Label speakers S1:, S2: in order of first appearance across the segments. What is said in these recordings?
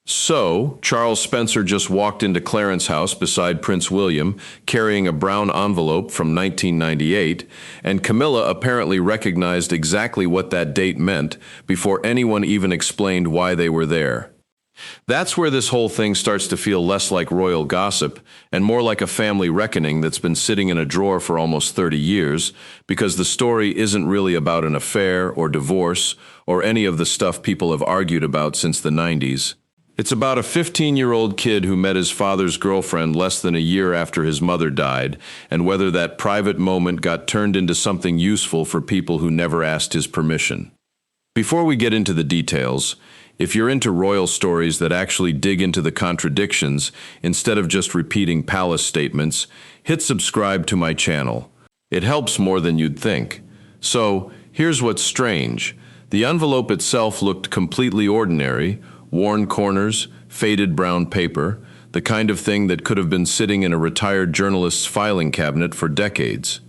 S1: So, Charles Spencer just walked into Clarence's house beside Prince William, carrying a brown envelope from 1998, and Camilla apparently recognized exactly what that date meant before anyone even explained why they were there. That's where this whole thing starts to feel less like royal gossip and more like a family reckoning that's been sitting in a drawer for almost 30 years, because the story isn't really about an affair or divorce or any of the stuff people have argued about since the 90s. It's about a 15-year-old kid who met his father's girlfriend less than a year after his mother died, and whether that private moment got turned into something useful for people who never asked his permission. Before we get into the details, if you're into royal stories that actually dig into the contradictions instead of just repeating palace statements, hit subscribe to my channel. It helps more than you'd think. So, here's what's strange. The envelope itself looked completely ordinary: worn corners, faded brown paper, the kind of thing that could have been sitting in a retired journalist's filing cabinet for decades.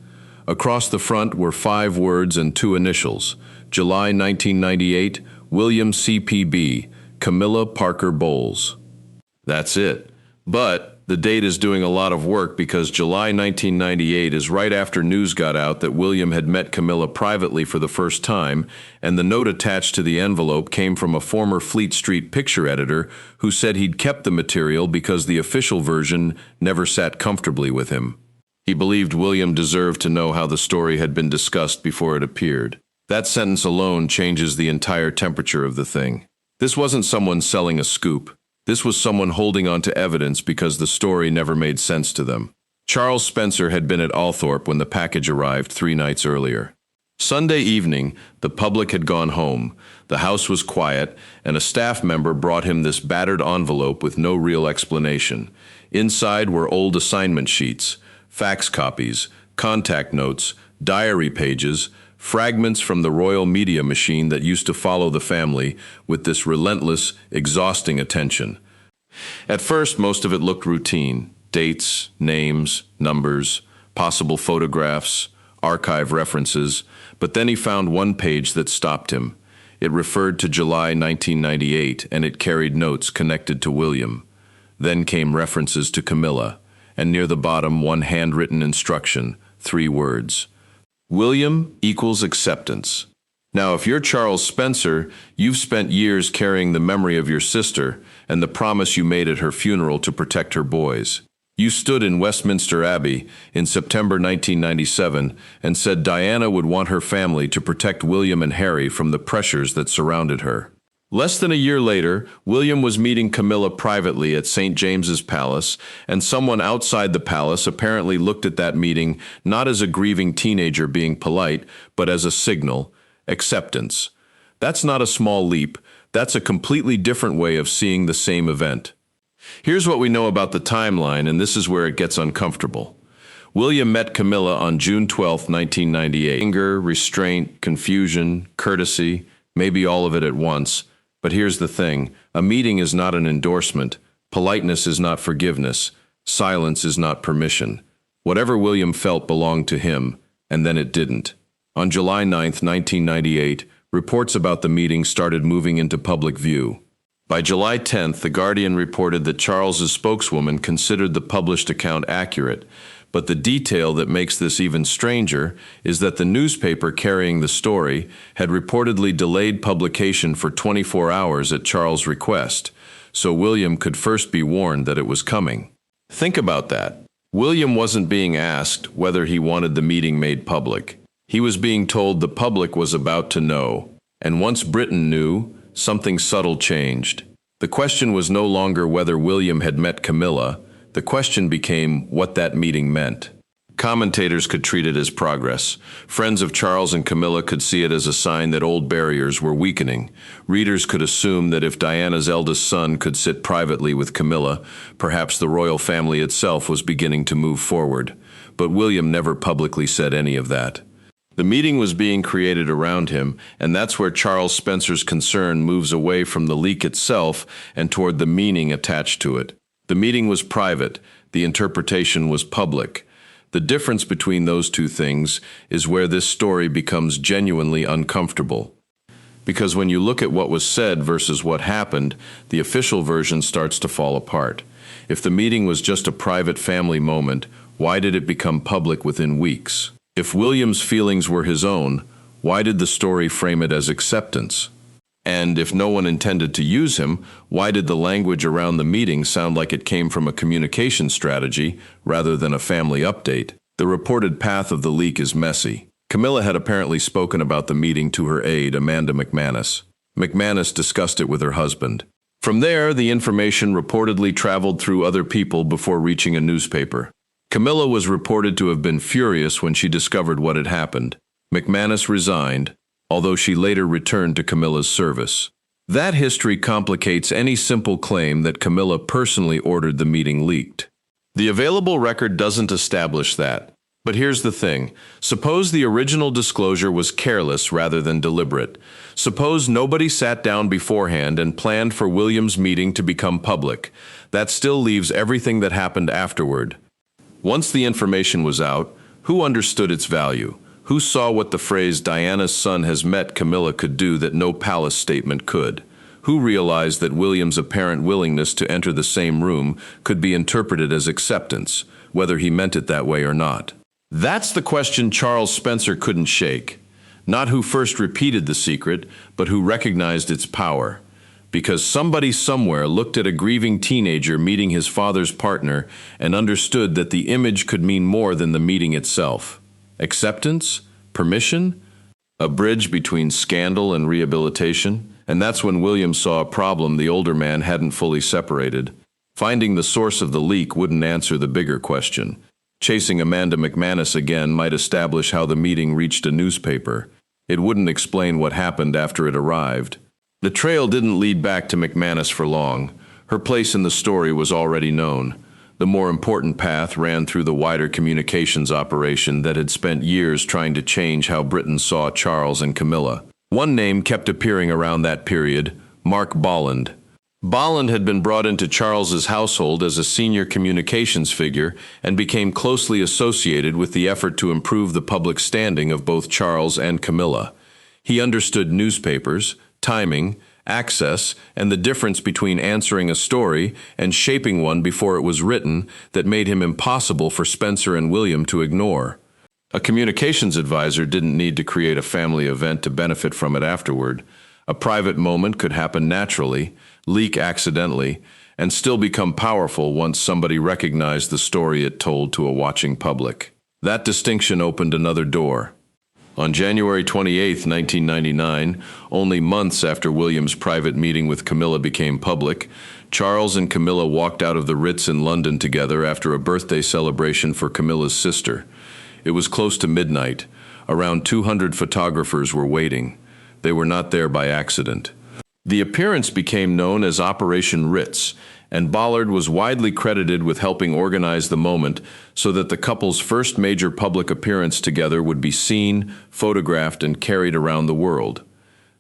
S1: Across the front were 5 words and 2 initials: July 1998, William CPB, Camilla Parker Bowles. That's it. But the date is doing a lot of work, because July 1998 is right after news got out that William had met Camilla privately for the first time, and the note attached to the envelope came from a former Fleet Street picture editor who said he'd kept the material because the official version never sat comfortably with him. He believed William deserved to know how the story had been discussed before it appeared. That sentence alone changes the entire temperature of the thing. This wasn't someone selling a scoop. This was someone holding on to evidence because the story never made sense to them. Charles Spencer had been at Althorpe when the package arrived 3 nights earlier. Sunday evening, the public had gone home. The house was quiet, and a staff member brought him this battered envelope with no real explanation. Inside were old assignment sheets, fax copies, contact notes, diary pages, fragments from the royal media machine that used to follow the family with this relentless, exhausting attention. At first, most of it looked routine: dates, names, numbers, possible photographs, archive references, but then he found one page that stopped him. It referred to July 1998, and it carried notes connected to William. Then came references to Camilla, and near the bottom, one handwritten instruction, 3 words: William equals acceptance. Now, if you're Charles Spencer, you've spent years carrying the memory of your sister and the promise you made at her funeral to protect her boys. You stood in Westminster Abbey in September 1997 and said Diana would want her family to protect William and Harry from the pressures that surrounded her. Less than a year later, William was meeting Camilla privately at St. James's Palace, and someone outside the palace apparently looked at that meeting not as a grieving teenager being polite, but as a signal: acceptance. That's not a small leap. That's a completely different way of seeing the same event. Here's what we know about the timeline, and this is where it gets uncomfortable. William met Camilla on June 12, 1998. Anger, restraint, confusion, courtesy, maybe all of it at once. But here's the thing: a meeting is not an endorsement. Politeness is not forgiveness. Silence is not permission. Whatever William felt belonged to him, and then it didn't. On July 9, 1998, reports about the meeting started moving into public view. By July 10th, The Guardian reported that Charles's spokeswoman considered the published account accurate, but the detail that makes this even stranger is that the newspaper carrying the story had reportedly delayed publication for 24 hours at Charles' request, so William could first be warned that it was coming. Think about that. William wasn't being asked whether he wanted the meeting made public. He was being told the public was about to know. And once Britain knew, something subtle changed. The question was no longer whether William had met Camilla. The question became what that meeting meant. Commentators could treat it as progress. Friends of Charles and Camilla could see it as a sign that old barriers were weakening. Readers could assume that if Diana's eldest son could sit privately with Camilla, perhaps the royal family itself was beginning to move forward. But William never publicly said any of that. The meeting was being created around him, and that's where Charles Spencer's concern moves away from the leak itself and toward the meaning attached to it. The meeting was private. The interpretation was public. The difference between those two things is where this story becomes genuinely uncomfortable. Because when you look at what was said versus what happened, the official version starts to fall apart. If the meeting was just a private family moment, why did it become public within weeks? If William's feelings were his own, why did the story frame it as acceptance? And if no one intended to use him, why did the language around the meeting sound like it came from a communication strategy rather than a family update? The reported path of the leak is messy. Camilla had apparently spoken about the meeting to her aide, Amanda McManus. McManus discussed it with her husband. From there, the information reportedly traveled through other people before reaching a newspaper. Camilla was reported to have been furious when she discovered what had happened. McManus resigned, although she later returned to Camilla's service. That history complicates any simple claim that Camilla personally ordered the meeting leaked. The available record doesn't establish that. But here's the thing. Suppose the original disclosure was careless rather than deliberate. Suppose nobody sat down beforehand and planned for William's meeting to become public. That still leaves everything that happened afterward. Once the information was out, who understood its value? Who saw what the phrase "Diana's son has met Camilla" could do that no palace statement could? Who realized that William's apparent willingness to enter the same room could be interpreted as acceptance, whether he meant it that way or not? That's the question Charles Spencer couldn't shake. Not who first repeated the secret, but who recognized its power. Because somebody somewhere looked at a grieving teenager meeting his father's partner and understood that the image could mean more than the meeting itself. Acceptance? Permission? A bridge between scandal and rehabilitation? And that's when William saw a problem the older man hadn't fully separated. Finding the source of the leak wouldn't answer the bigger question. Chasing Amanda McManus again might establish how the meeting reached a newspaper. It wouldn't explain what happened after it arrived. The trail didn't lead back to McManus for long. Her place in the story was already known. The more important path ran through the wider communications operation that had spent years trying to change how Britain saw Charles and Camilla. One name kept appearing around that period: Mark Bolland. Bolland had been brought into Charles's household as a senior communications figure and became closely associated with the effort to improve the public standing of both Charles and Camilla. He understood newspapers, timing, access, and the difference between answering a story and shaping one before it was written that made him impossible for Spencer and William to ignore. A communications advisor didn't need to create a family event to benefit from it afterward. A private moment could happen naturally, leak accidentally, and still become powerful once somebody recognized the story it told to a watching public. That distinction opened another door. On January 28, 1999, only months after William's private meeting with Camilla became public, Charles and Camilla walked out of the Ritz in London together after a birthday celebration for Camilla's sister. It was close to midnight. Around 200 photographers were waiting. They were not there by accident. The appearance became known as Operation Ritz, and Bollard was widely credited with helping organize the moment so that the couple's first major public appearance together would be seen, photographed, and carried around the world.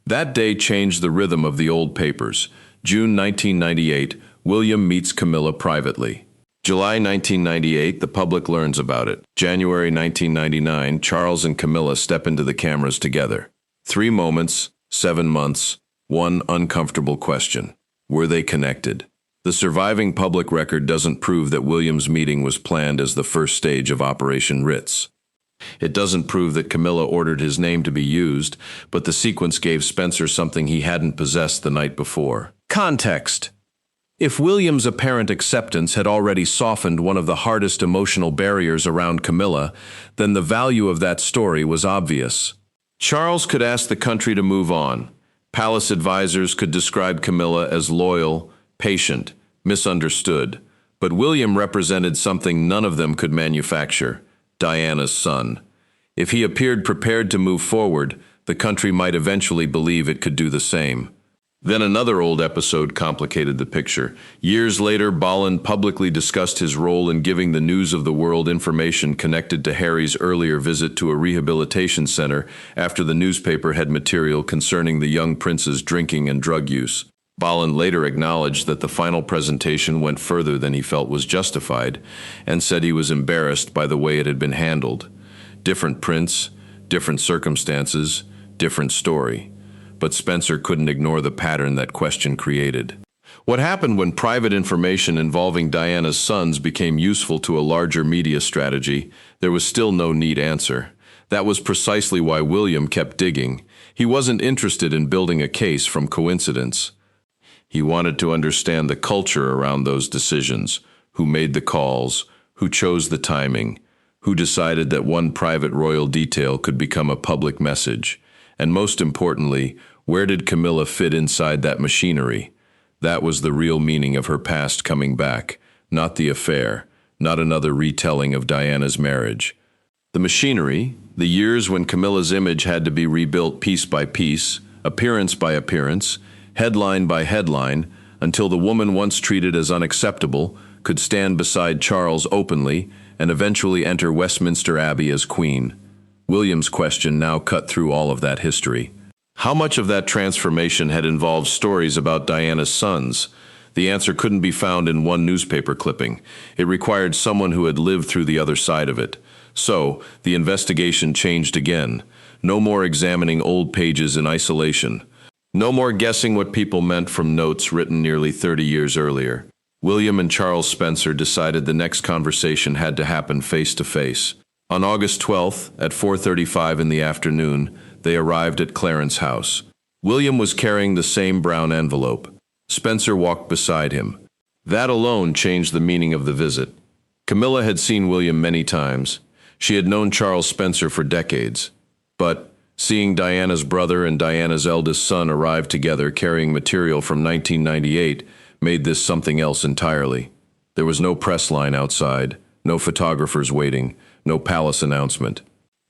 S1: That day changed the rhythm of the old papers. June 1998, William meets Camilla privately. July 1998, the public learns about it. January 1999, Charles and Camilla step into the cameras together. 3 moments, 7 months, one uncomfortable question. Were they connected? The surviving public record doesn't prove that William's meeting was planned as the first stage of Operation Ritz. It doesn't prove that Camilla ordered his name to be used, but the sequence gave Spencer something he hadn't possessed the night before. Context. If William's apparent acceptance had already softened one of the hardest emotional barriers around Camilla, then the value of that story was obvious. Charles could ask the country to move on. Palace advisors could describe Camilla as loyal, patient, misunderstood. But William represented something none of them could manufacture: Diana's son. If he appeared prepared to move forward, the country might eventually believe it could do the same. Then another old episode complicated the picture. Years later, Bolland publicly discussed his role in giving the news of the world information connected to Harry's earlier visit to a rehabilitation center after the newspaper had material concerning the young prince's drinking and drug use. Bolland later acknowledged that the final presentation went further than he felt was justified, and said he was embarrassed by the way it had been handled. Different prince, different circumstances, different story. but Spencer couldn't ignore the pattern that question created. What happened when private information involving Diana's sons became useful to a larger media strategy? There was still no neat answer. That was precisely why William kept digging. He wasn't interested in building a case from coincidence. He wanted to understand the culture around those decisions, who made the calls, who chose the timing, who decided that one private royal detail could become a public message, and most importantly, where did Camilla fit inside that machinery? That was the real meaning of her past coming back, not the affair, not another retelling of Diana's marriage. The machinery, the years when Camilla's image had to be rebuilt piece by piece, appearance by appearance, headline by headline, until the woman once treated as unacceptable could stand beside Charles openly and eventually enter Westminster Abbey as queen. William's question now cut through all of that history. How much of that transformation had involved stories about Diana's sons? The answer couldn't be found in one newspaper clipping. It required someone who had lived through the other side of it. So, the investigation changed again. No more examining old pages in isolation. No more guessing what people meant from notes written nearly 30 years earlier. William and Charles Spencer decided the next conversation had to happen face to face. On August 12th, at 4:35 in the afternoon, they arrived at Clarence house. William was carrying the same brown envelope. Spencer walked beside him. That alone changed the meaning of the visit. Camilla had seen William many times. She had known Charles Spencer for decades. But seeing Diana's brother and Diana's eldest son arrive together carrying material from 1998 made this something else entirely. There was no press line outside, no photographers waiting, no palace announcement.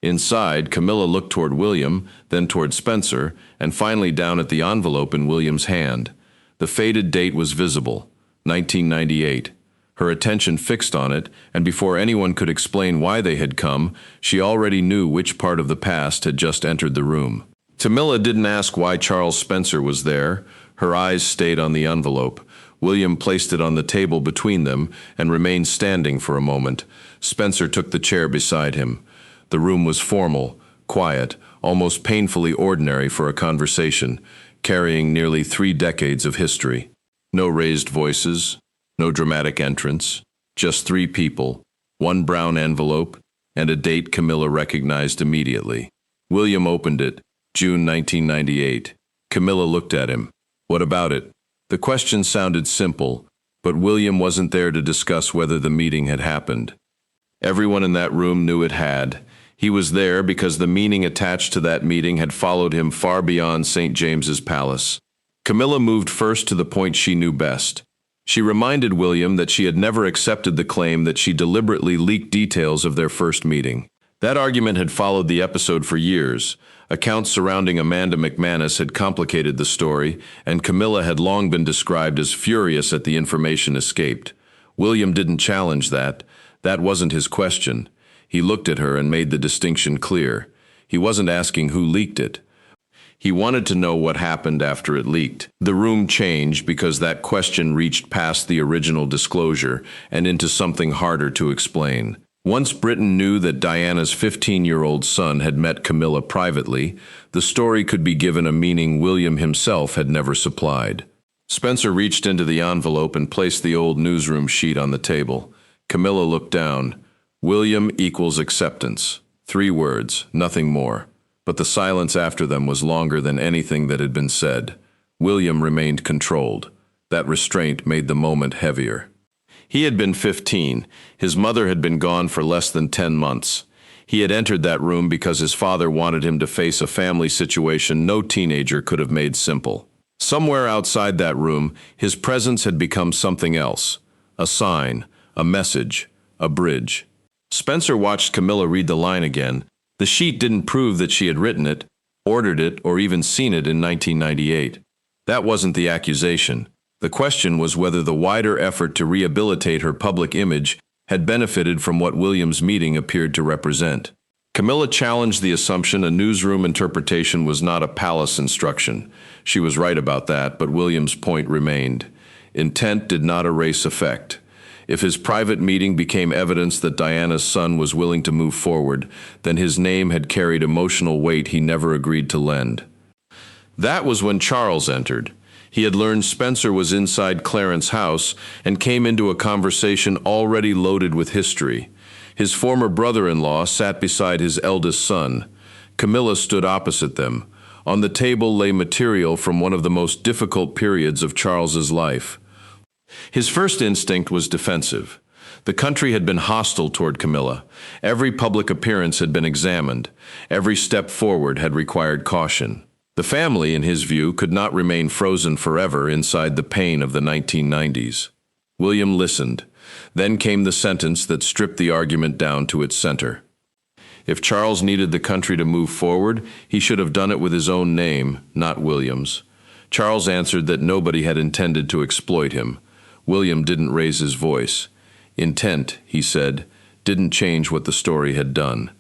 S1: Inside, Camilla looked toward William, then toward Spencer, and finally down at the envelope in William's hand. The faded date was visible, 1998. Her attention fixed on it, and before anyone could explain why they had come, she already knew which part of the past had just entered the room. Camilla didn't ask why Charles Spencer was there. Her eyes stayed on the envelope. William placed it on the table between them and remained standing for a moment. Spencer took the chair beside him. The room was formal, quiet, almost painfully ordinary for a conversation, carrying nearly 3 decades of history. No raised voices, no dramatic entrance, just 3 people, one brown envelope, and a date Camilla recognized immediately. William opened it, June 1998. Camilla looked at him. What about it? The question sounded simple, but William wasn't there to discuss whether the meeting had happened. Everyone in that room knew it had. He was there because the meaning attached to that meeting had followed him far beyond St. James's Palace. Camilla moved first to the point she knew best. She reminded William that she had never accepted the claim that she deliberately leaked details of their first meeting. That argument had followed the episode for years. Accounts surrounding Amanda McManus had complicated the story, and Camilla had long been described as furious at the information escaped. William didn't challenge that. That wasn't his question. He looked at her and made the distinction clear. He wasn't asking who leaked it. He wanted to know what happened after it leaked. The room changed because that question reached past the original disclosure and into something harder to explain. Once Britain knew that Diana's 15-year-old son had met Camilla privately, the story could be given a meaning William himself had never supplied. Spencer reached into the envelope and placed the old newsroom sheet on the table. Camilla looked down. William equals acceptance. 3 words, nothing more. But the silence after them was longer than anything that had been said. William remained controlled. That restraint made the moment heavier. He had been 15. His mother had been gone for less than 10 months. He had entered that room because his father wanted him to face a family situation no teenager could have made simple. Somewhere outside that room, his presence had become something else. A sign, a message, a bridge. Spencer watched Camilla read the line again. The sheet didn't prove that she had written it, ordered it, or even seen it in 1998. That wasn't the accusation. The question was whether the wider effort to rehabilitate her public image had benefited from what William's meeting appeared to represent. Camilla challenged the assumption a newsroom interpretation was not a palace instruction. She was right about that, but William's point remained. Intent did not erase effect. If his private meeting became evidence that Diana's son was willing to move forward, then his name had carried emotional weight he never agreed to lend. That was when Charles entered. He had learned Spencer was inside Clarence's house and came into a conversation already loaded with history. His former brother-in-law sat beside his eldest son. Camilla stood opposite them. On the table lay material from one of the most difficult periods of Charles's life. His first instinct was defensive. The country had been hostile toward Camilla. Every public appearance had been examined. Every step forward had required caution. The family, in his view, could not remain frozen forever inside the pain of the 1990s. William listened. Then came the sentence that stripped the argument down to its center. If Charles needed the country to move forward, he should have done it with his own name, not William's. Charles answered that nobody had intended to exploit him. William didn't raise his voice. Intent, he said, didn't change what the story had done.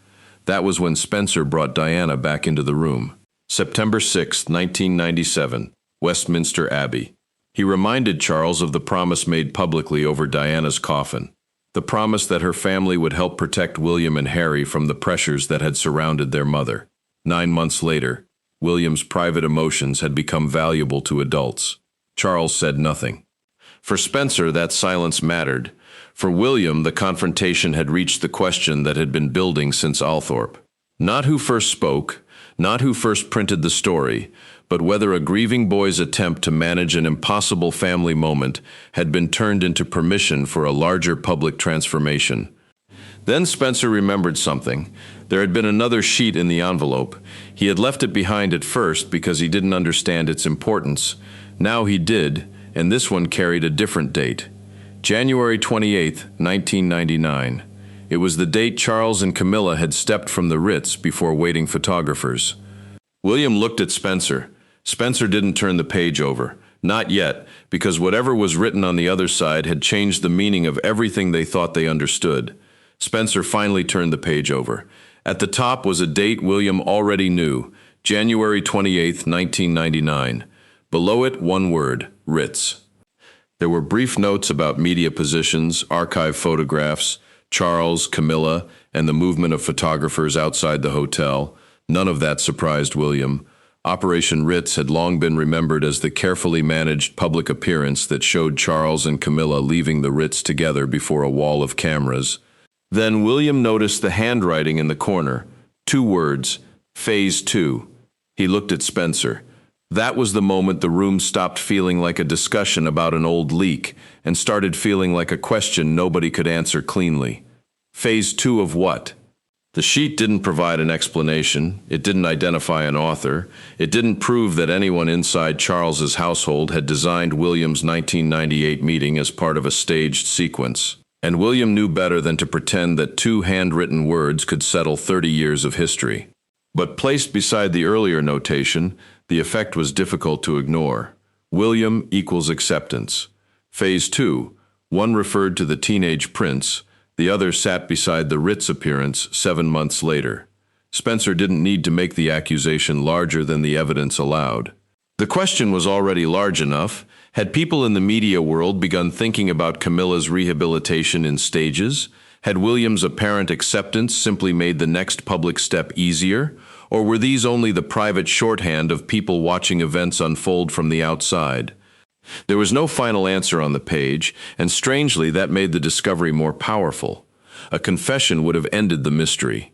S1: That was when Spencer brought Diana back into the room. September 6, 1997, Westminster Abbey. He reminded Charles of the promise made publicly over Diana's coffin. The promise that her family would help protect William and Harry from the pressures that had surrounded their mother. 9 months later, William's private emotions had become valuable to adults. Charles said nothing. For Spencer, that silence mattered. For William, the confrontation had reached the question that had been building since Althorpe. Not who first spoke, not who first printed the story, but whether a grieving boy's attempt to manage an impossible family moment had been turned into permission for a larger public transformation. Then Spencer remembered something. There had been another sheet in the envelope. He had left it behind at first because he didn't understand its importance. Now he did, and this one carried a different date. January 28, 1999. It was the date Charles and Camilla had stepped from the Ritz before waiting photographers. William looked at Spencer. Spencer didn't turn the page over. Not yet, because whatever was written on the other side had changed the meaning of everything they thought they understood. Spencer finally turned the page over. At the top was a date William already knew, January 28, 1999. Below it, one word, Ritz. There were brief notes about media positions, archive photographs, Charles, Camilla, and the movement of photographers outside the hotel. None of that surprised William. Operation Ritz had long been remembered as the carefully managed public appearance that showed Charles and Camilla leaving the Ritz together before a wall of cameras. Then William noticed the handwriting in the corner. 2 words, Phase 2. He looked at Spencer. That was the moment the room stopped feeling like a discussion about an old leak and started feeling like a question nobody could answer cleanly. Phase 2 of what? The sheet didn't provide an explanation. It didn't identify an author. It didn't prove that anyone inside Charles's household had designed William's 1998 meeting as part of a staged sequence. And William knew better than to pretend that 2 handwritten words could settle 30 years of history. But placed beside the earlier notation, the effect was difficult to ignore. William equals acceptance. Phase 2, one referred to the teenage prince, the other sat beside the Ritz appearance 7 months later. Spencer didn't need to make the accusation larger than the evidence allowed. The question was already large enough. Had people in the media world begun thinking about Camilla's rehabilitation in stages? Had William's apparent acceptance simply made the next public step easier? Or were these only the private shorthand of people watching events unfold from the outside? There was no final answer on the page, and strangely that made the discovery more powerful. A confession would have ended the mystery.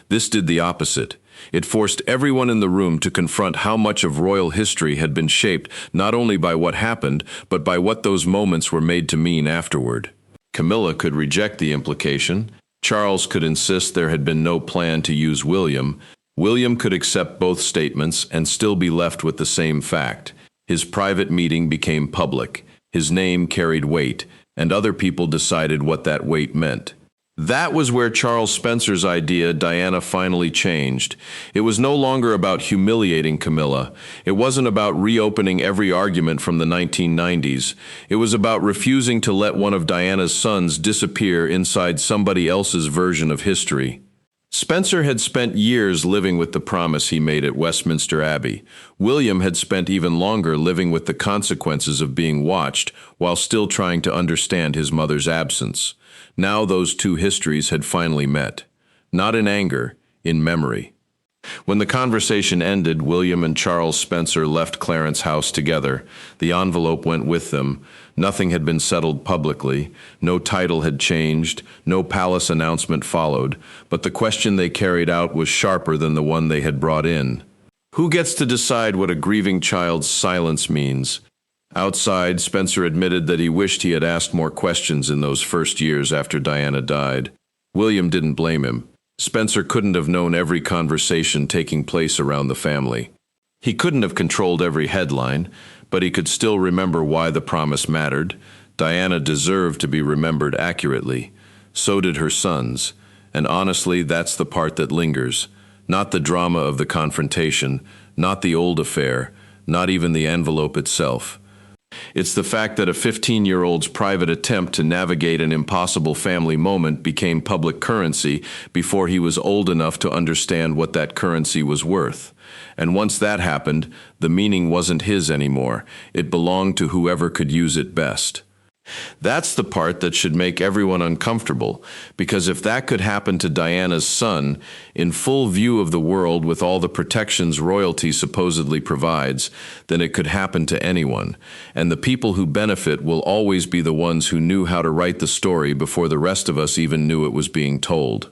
S1: This did the opposite. It forced everyone in the room to confront how much of royal history had been shaped not only by what happened, but by what those moments were made to mean afterward. Camilla could reject the implication. Charles could insist there had been no plan to use William. William could accept both statements and still be left with the same fact. His private meeting became public. His name carried weight, and other people decided what that weight meant. That was where Charles Spencer's idea, Diana, finally changed. It was no longer about humiliating Camilla. It wasn't about reopening every argument from the 1990s. It was about refusing to let one of Diana's sons disappear inside somebody else's version of history. Spencer had spent years living with the promise he made at Westminster Abbey. William had spent even longer living with the consequences of being watched while still trying to understand his mother's absence. Now those 2 histories had finally met. Not in anger, in memory. When the conversation ended, William and Charles Spencer left Clarence House together. The envelope went with them. Nothing had been settled publicly. No title had changed. No palace announcement followed. But the question they carried out was sharper than the one they had brought in. Who gets to decide what a grieving child's silence means? Outside, Spencer admitted that he wished he had asked more questions in those first years after Diana died. William didn't blame him. Spencer couldn't have known every conversation taking place around the family. He couldn't have controlled every headline, but he could still remember why the promise mattered. Diana deserved to be remembered accurately. So did her sons. And honestly, that's the part that lingers. Not the drama of the confrontation, not the old affair, not even the envelope itself. It's the fact that a 15-year-old's private attempt to navigate an impossible family moment became public currency before he was old enough to understand what that currency was worth. And once that happened, the meaning wasn't his anymore. It belonged to whoever could use it best. That's the part that should make everyone uncomfortable, because if that could happen to Diana's son, in full view of the world with all the protections royalty supposedly provides, then it could happen to anyone. And the people who benefit will always be the ones who knew how to write the story before the rest of us even knew it was being told.